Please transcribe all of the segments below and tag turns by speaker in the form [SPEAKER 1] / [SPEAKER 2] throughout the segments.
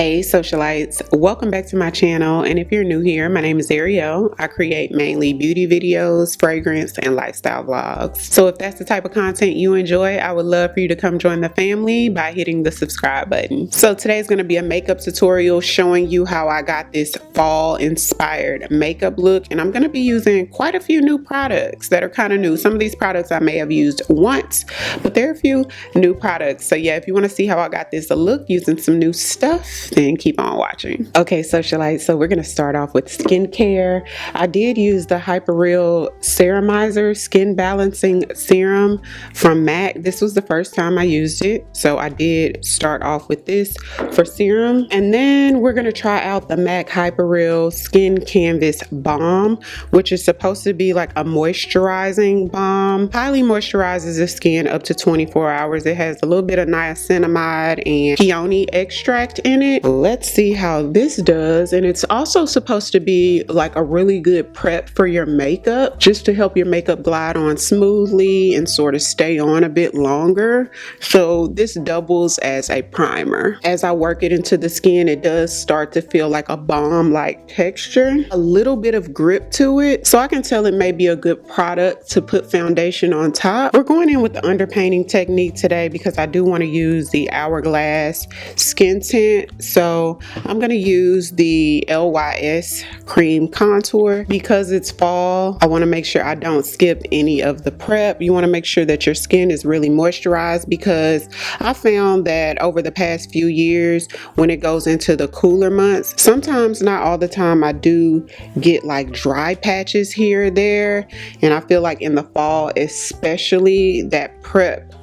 [SPEAKER 1] Hey socialites, welcome back to my channel, and if you're new here, my name is Ariell. I create mainly beauty videos, fragrance, and lifestyle vlogs. So if that's the type of content you enjoy, I would love for you to come join the family by hitting the subscribe button. So today's going to be a makeup tutorial showing you how I got this fall inspired makeup look, and I'm going to be using quite a few new products that are kind of new. Some of these products I may have used once, but there are a few new products. So yeah, if you want to see how I got this look using some new stuff, then keep on watching. Okay, socialites, so we're going to start off with skincare. I did use the Ariell Ceramizer Skin Balancing Serum from MAC. This was the first time I used it, so I did start off with this for serum. And then we're going to try out the MAC Ariell Skin Canvas Balm, which is supposed to be like a moisturizing balm. Highly moisturizes the skin up to 24 hours. It has a little bit of niacinamide and peony extract in it. Let's see how this does. And it's also supposed to be like a really good prep for your makeup, just to help your makeup glide on smoothly and sort of stay on a bit longer. So this doubles as a primer. As I work it into the skin, it does start to feel like a balm-like texture, a little bit of grip to it. So I can tell it may be a good product to put foundation on top. We're going in with the underpainting technique today because I do want to use the Hourglass skin tint. So I'm going to use the LYS cream contour. Because it's fall, I want to make sure I don't skip any of the prep. You want to make sure that your skin is really moisturized, because I found that over the past few years, when it goes into the cooler months, sometimes, not all the time, I do get like dry patches here or there, and I feel like in the fall especially, that prep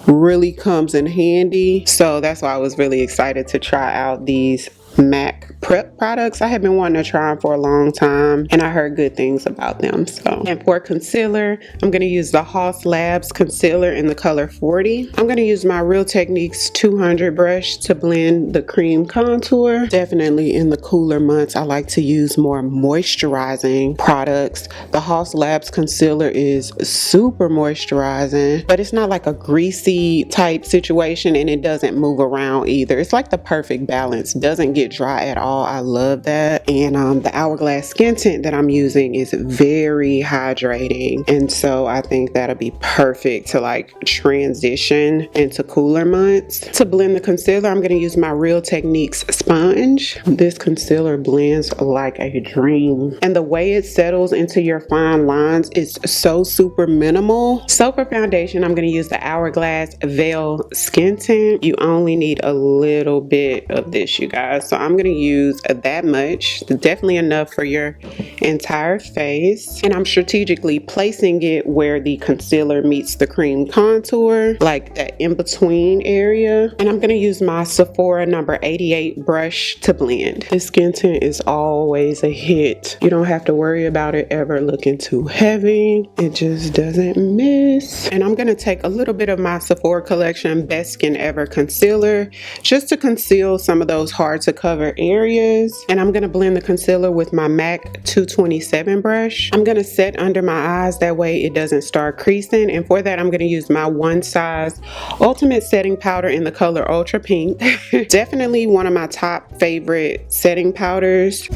[SPEAKER 1] really comes in handy. So that's why I was really excited to try out these MAC prep products. I have been wanting to try them for a long time, and I heard good things about them. So, and for concealer, I'm going to use the Haus Labs concealer in the color 40. I'm going to use my Real Techniques 200 brush to blend the cream contour. Definitely in the cooler months, I like to use more moisturizing products. The Haus Labs concealer is super moisturizing, but it's not like a greasy type situation, and it doesn't move around either. It's like the perfect balance. Doesn't get dry at all. I love that. And the Hourglass skin tint that I'm using is very hydrating, and so I think that'll be perfect to like transition into cooler months. To blend the concealer, I'm going to use my Real Techniques sponge. This concealer blends like a dream, and the way it settles into your fine lines is so super minimal. So for foundation, I'm going to use the Hourglass Veil skin tint. You only need a little bit of this, you guys. So I'm going to use that much, definitely enough for your entire face. And I'm strategically placing it where the concealer meets the cream contour, like that in between area. And I'm going to use my Sephora number 88 brush to blend. This skin tint is always a hit. You don't have to worry about it ever looking too heavy. It just doesn't miss. And I'm going to take a little bit of my Sephora collection Best Skin Ever concealer just to conceal some of those hard to cover areas. And I'm going to blend the concealer with my MAC 227 brush. I'm going to set under my eyes, that way it doesn't start creasing. And for that, I'm going to use my One Size Ultimate Setting Powder in the color Ultra Pink. Definitely one of my top favorite setting powders.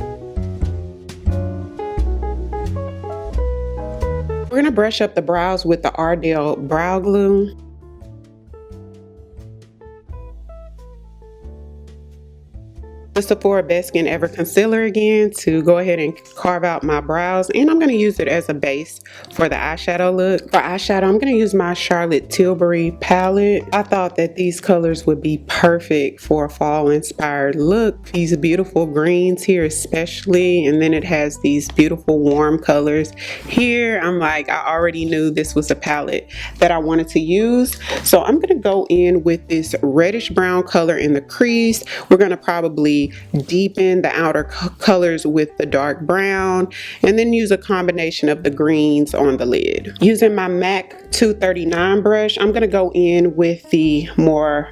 [SPEAKER 1] We're going to brush up the brows with the Ariell brow glue. The Sephora Best Skin Ever concealer again to go ahead and carve out my brows, and I'm going to use it as a base for the eyeshadow look. For eyeshadow, I'm going to use my Charlotte Tilbury palette. I thought that these colors would be perfect for a fall inspired look. These beautiful greens here especially, and then it has these beautiful warm colors here. I'm like, I already knew this was a palette that I wanted to use. So I'm going to go in with this reddish brown color in the crease. We're going to probably deepen the outer colors with the dark brown, and then use a combination of the greens on the lid. Using my MAC 239 brush, I'm going to go in with the more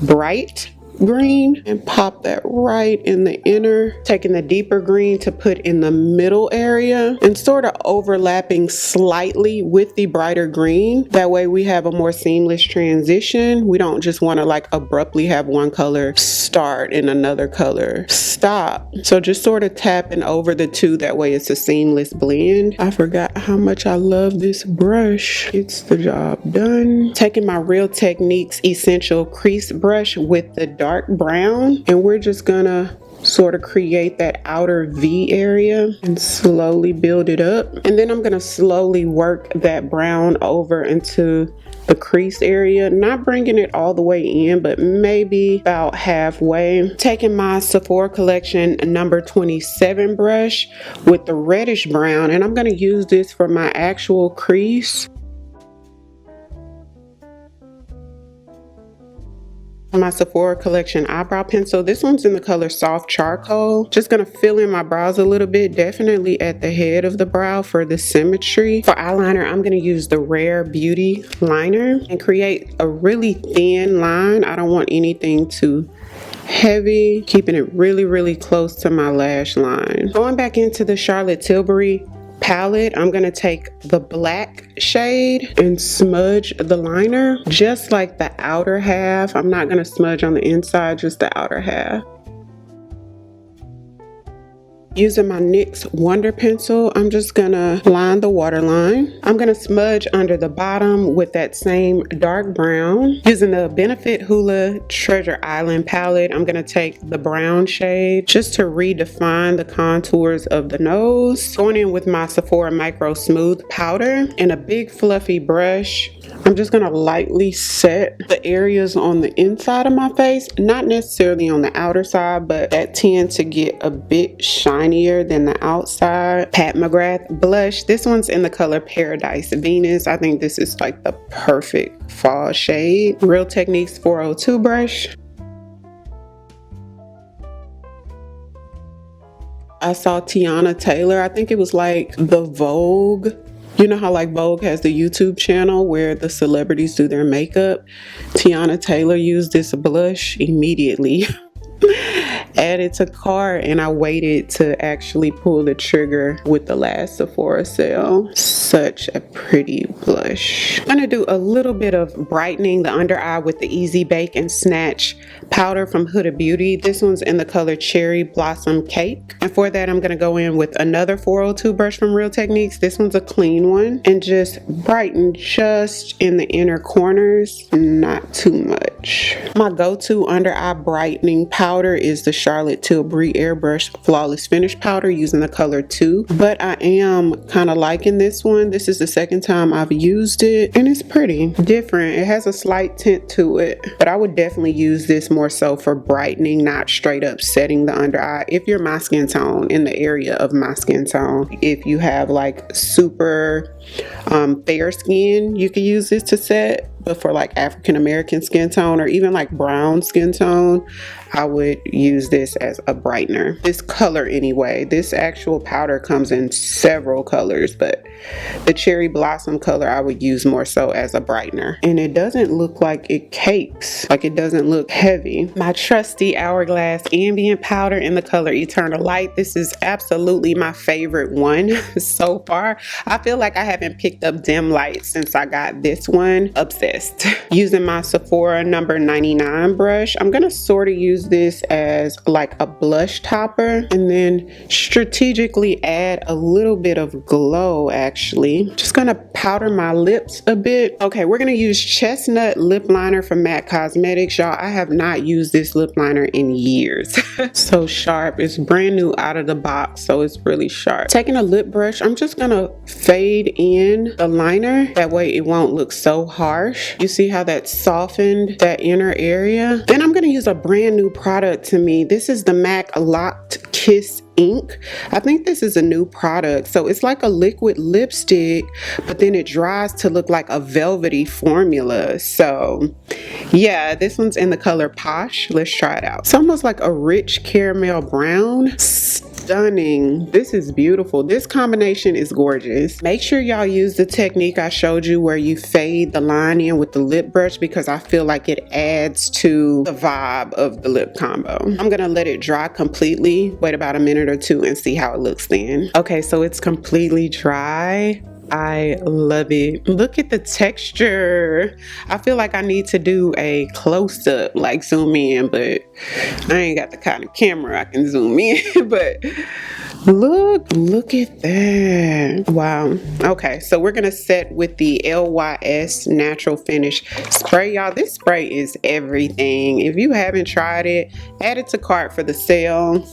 [SPEAKER 1] bright green and pop that right in the inner, taking the deeper green to put in the middle area and sort of overlapping slightly with the brighter green. That way we have a more seamless transition. We don't just want to like abruptly have one color start and another color stop. So just sort of tapping over the two, that way it's a seamless blend. I forgot how much I love this brush. It's the job done. Taking my Real Techniques Essential Crease Brush with the dark brown, and we're just gonna sort of create that outer V area and slowly build it up. And then I'm gonna slowly work that brown over into the crease area, not bringing it all the way in, but maybe about halfway. Taking my Sephora collection number 27 brush with the reddish brown, and I'm going to use this for my actual crease. My Sephora collection eyebrow pencil. This one's in the color Soft Charcoal. Just gonna fill in my brows a little bit, definitely at the head of the brow for the symmetry. For eyeliner, I'm gonna use the Rare Beauty liner and create a really thin line. I don't want anything too heavy, keeping it really close to my lash line. Going back into the Charlotte Tilbury palette, I'm gonna take the black shade and smudge the liner, just like the outer half. I'm not gonna smudge on the inside, just the outer half. Using my NYX Wonder Pencil, I'm just gonna line the waterline. I'm gonna smudge under the bottom with that same dark brown. Using the Benefit Hoola Treasure Island palette, I'm gonna take the brown shade just to redefine the contours of the nose. Going in with my Sephora Micro Smooth Powder and a big fluffy brush, I'm just gonna lightly set the areas on the inside of my face, not necessarily on the outer side, but that tend to get a bit shinier than the outside. Pat McGrath blush. This one's in the color Paradise Venus. I think this is like the perfect fall shade. Real Techniques 402 brush. I saw Tiana Taylor, I think it was like the Vogue. You know how like Vogue has the YouTube channel where the celebrities do their makeup? Tiana Taylor used this blush immediately. Added to cart, and I waited to actually pull the trigger with the last Sephora sale. Such a pretty blush. I'm gonna do a little bit of brightening the under eye with the Easy Bake and Snatch powder from Huda Beauty. This one's in the color Cherry Blossom Cake. And for that, I'm gonna go in with another 402 brush from Real Techniques. This one's a clean one, and just brighten just in the inner corners, not too much. My go-to under eye brightening powder is the Charlotte Tilbury Airbrush Flawless Finish Powder using the color 2, but I am kind of liking this one. This is the second time I've used it, and it's pretty different. It has a slight tint to it, but I would definitely use this more so for brightening, not straight up setting the under eye. If you're my skin tone, in the area of my skin tone, if you have like super fair skin, you can use this to set. But for like African American skin tone or even like brown skin tone, I would use this as a brightener. This color anyway, this actual powder comes in several colors, but the Cherry Blossom color I would use more so as a brightener. And it doesn't look like it cakes, like it doesn't look heavy. My trusty Hourglass Ambient Powder in the color Eternal Light. This is absolutely my favorite one so far. I feel like I haven't picked up dim light since I got this one. Obsessed. Using my Sephora number 99 brush, I'm gonna sort of use this as like a blush topper and then strategically add a little bit of glow. Actually, just gonna powder my lips a bit. Okay, we're gonna use Chestnut lip liner from MAC Cosmetics. Y'all, I have not used this lip liner in years. So sharp. It's brand new out of the box, so it's really sharp. Taking a lip brush, I'm just gonna fade in the liner, that way it won't look so harsh. You see how that softened that inner area? Then I'm gonna use a brand new product to me. This is the MAC Locked Kiss ink. I think this is a new product. So it's like a liquid lipstick, but then it dries to look like a velvety formula. So yeah, this one's in the color Posh. Let's try it out. It's almost like a rich caramel brown. stunning. This is beautiful. This combination is gorgeous. Make sure y'all use the technique I showed you where you fade the line in with the lip brush, because I feel like it adds to the vibe of the lip combo. I'm gonna let it dry completely, wait about a minute or two and see how it looks then. Okay, so it's completely dry. I love it. Look at the texture. I feel like I need to do a close-up, like zoom in, but I ain't got the kind of camera I can zoom in. But look at that. Wow. Okay, so we're gonna set with the LYS Natural Finish spray. Y'all, this spray is everything. If you haven't tried it, add it to cart for the sale.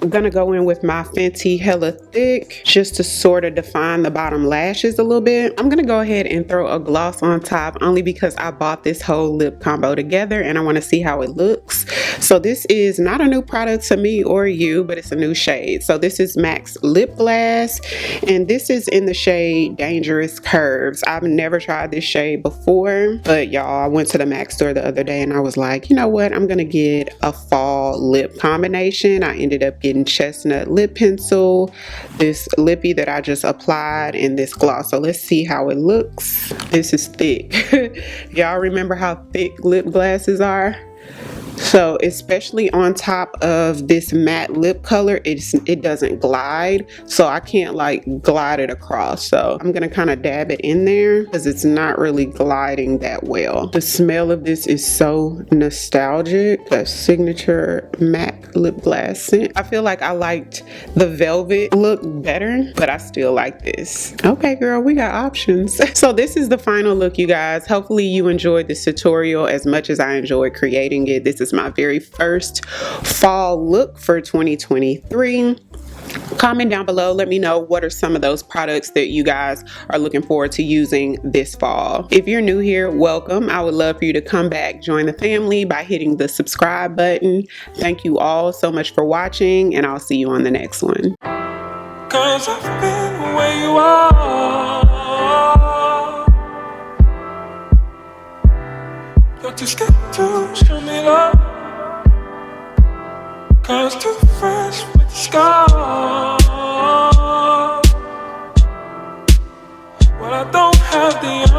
[SPEAKER 1] I'm gonna go in with my Fenty Hella Thick just to sort of define the bottom lashes a little bit. I'm gonna go ahead and throw a gloss on top only because I bought this whole lip combo together and I want to see how it looks. So this is not a new product to me or you, but it's a new shade. So this is MAC's Lip Glass, and this is in the shade Dangerous Curves. I've never tried this shade before, but y'all, I went to the MAC store the other day and I was like, you know what, I'm gonna get a fall lip combination. I ended up getting chestnut lip pencil, this lippy that I just applied, and this gloss. So let's see how it looks. This is thick. Y'all remember how thick lip glasses are? So especially on top of this matte lip color, it doesn't glide, so I can't like glide it across. So I'm gonna kind of dab it in there because it's not really gliding that well. The smell of this is so nostalgic. The signature MAC lip glass scent. I feel like I liked the velvet look better, but I still like this. Okay, girl, we got options. So this is the final look, you guys. Hopefully you enjoyed this tutorial as much as I enjoyed creating it. This is my very first fall look for 2023. Comment down below, let me know what are some of those products that you guys are looking forward to using this fall. If you're new here, welcome. I would love for you to come back, join the family by hitting the subscribe button. Thank you all so much for watching, and I'll see you on the next one. 'Cause I've been where you are. You're too scared to show me love. 'Cause too fresh with the scars. Well, I don't have the